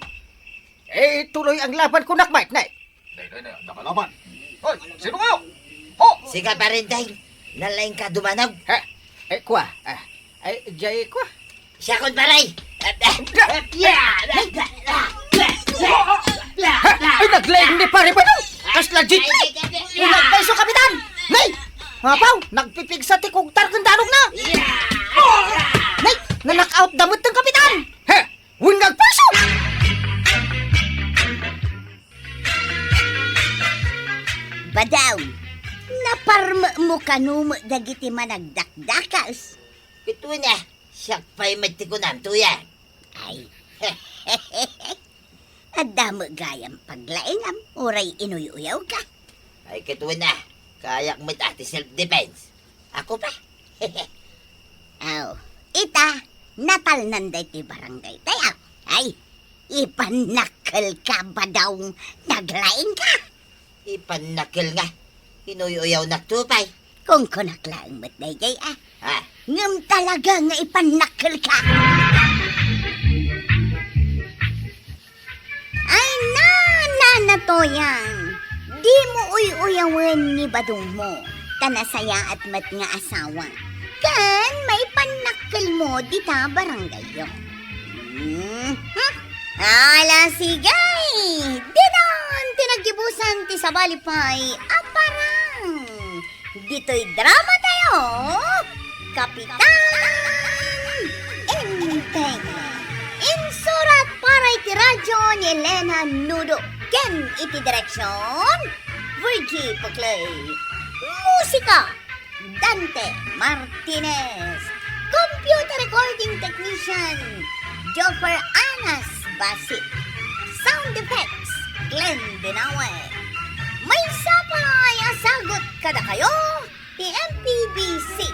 Tuloy ang laban ko nakmait, nay. Nakalaban. Hoy, sino kayo? Sige pa rin tayo. Nalaing ka dumanaw. Kwa. Jay kwa. Siya kon paray. Ay, naglaing ni pare ba daw? Kas legit na. Unagbayso, kapitan. Nay, mapaw, nagpipig sa tikog targandanog na. Nay, nanak-out damot ng kapitan. He, wingag paso. Badaw, naparma mo kanum dagiti managdakdakas. Ito na. Siya pa'y magtikunam to yan. Ay, adamo gayam paglaingam, uray inuyaw ka. Ay, kito na. Kayak may ati self-defense. Ako pa. Aw, ita, natal nanday ti barangay tayo. Ay, ipanakal ka ba daw naglaing ka? Ipanakil nga. Inuyaw na tupay. Kung kunaklaang mo't dayjay Ha? ngam talaga nga ipanakal ka. Ay, na to yan. Di mo uyawan ni badong mo. Tanasaya at mat nga asawa. Kan may panakal mo dita barangay yo. Ala sigay! Dinon! Tinagibusan ti sabalipay aparang! Dito'y drama tayo! Kapitan! Enteng! Insurat para iti radyo ni Elena Nudo. Ken iti direksyon Virgie Paclay. Musika Dante Martinez. Computer recording technician Joffer Anas Basit. Sound effects Glenn Binawe. May sapay asagot kada kayo ti MPBC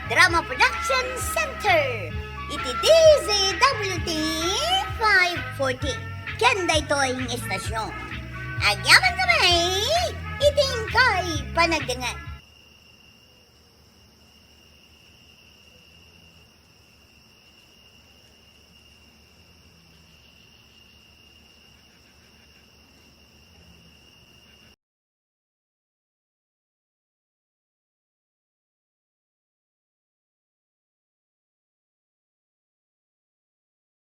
Drama Production Center. Iti DZWT 540. Kenda ito'y istasyon. Agyaman kami, iting kay panagdangan.